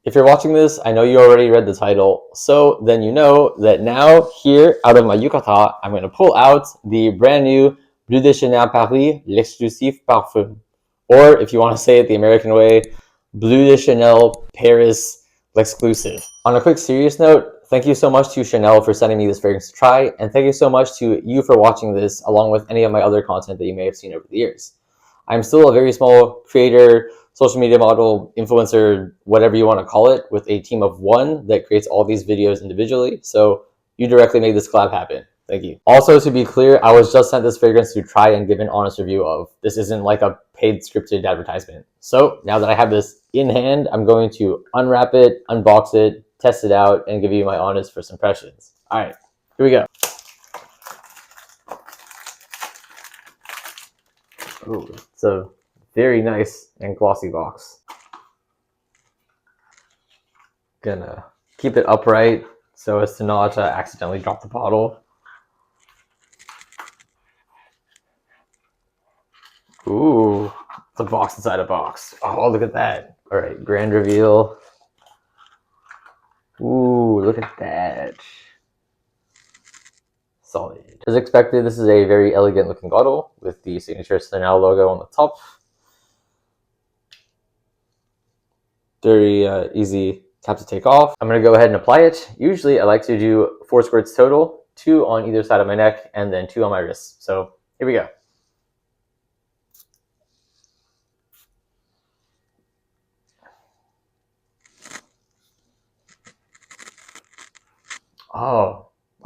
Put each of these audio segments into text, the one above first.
If you're watching this, I know you already read the title, so then you know that now here out of my yukata, I'm going to pull out the brand new Bleu de Chanel Paris l'exclusif Parfum. Or if you want to say it the American way, Bleu de Chanel Paris l'exclusif. On a quick serious note, thank you so much to Chanel for sending me this fragrance to try, and thank you so much to you for watching this along with any of my other content that you may have seen over the years. I'm still a very small creator, social media model, influencer, whatever you want to call it, with a team of one that creates all these videos individually. So you directly made this collab happen. Thank you. Also, to be clear, I was just sent this fragrance to try and give an honest review of. This isn't like a paid scripted advertisement. So now that I have this in hand, I'm going to unwrap it, unbox it, test it out, and give you my honest first impressions. All right, here we go. Ooh, it's a very nice and glossy box. Gonna keep it upright so as to not accidentally drop the bottle. Ooh, it's a box inside a box. Oh, look at that. All right, grand reveal. Ooh, look at that. Solid. As expected, this is a very elegant looking bottle with the signature Chanel logo on the top. Very easy cap to take off. I'm going to go ahead and apply it. Usually I like to do 4 squirts total, 2 on either side of my neck and then 2 on my wrists. So here we go.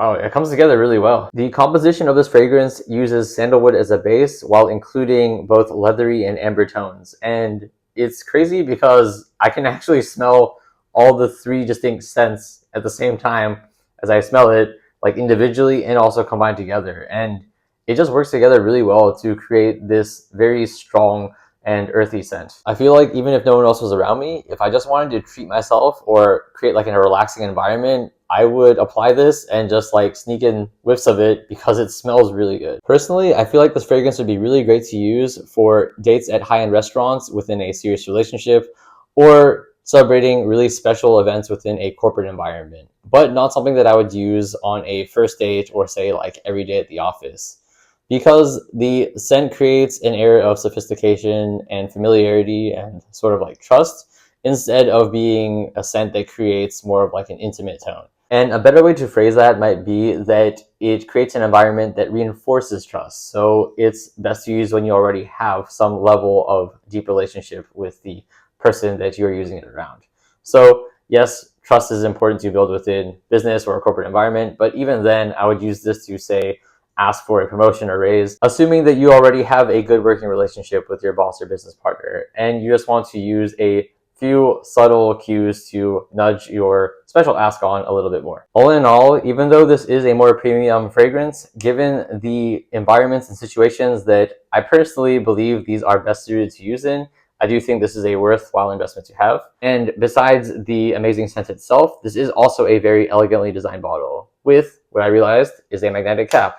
Oh, it comes together really well. The composition of this fragrance uses sandalwood as a base while including both leathery and amber tones. And it's crazy because I can actually smell all the 3 distinct scents at the same time as I smell it, like individually and also combined together. And it just works together really well to create this very strong and earthy scent. I feel like even if no one else was around me, if I just wanted to treat myself or create like a relaxing environment, I would apply this and just like sneak in whiffs of it because it smells really good. Personally, I feel like this fragrance would be really great to use for dates at high-end restaurants within a serious relationship or celebrating really special events within a corporate environment, but not something that I would use on a first date or say like every day at the office. Because the scent creates an air of sophistication and familiarity and sort of like trust instead of being a scent that creates more of like an intimate tone. And a better way to phrase that might be that it creates an environment that reinforces trust. So it's best to use when you already have some level of deep relationship with the person that you're using it around. So yes, trust is important to build within business or a corporate environment, but even then I would use this to say, ask for a promotion or raise, assuming that you already have a good working relationship with your boss or business partner, and you just want to use a few subtle cues to nudge your special ask on a little bit more. All in all, even though this is a more premium fragrance, given the environments and situations that I personally believe these are best suited to use in, I do think this is a worthwhile investment to have. And besides the amazing scent itself, this is also a very elegantly designed bottle with what I realized is a magnetic cap,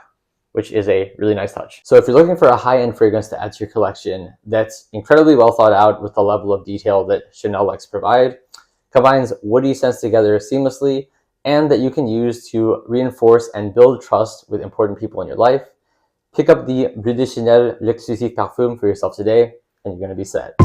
which is a really nice touch. So if you're looking for a high-end fragrance to add to your collection that's incredibly well thought out with the level of detail that Chanel likes to provide, combines woody scents together seamlessly, and that you can use to reinforce and build trust with important people in your life, pick up the Bleu de Chanel l'exclusif Parfum for yourself today, and you're going to be set.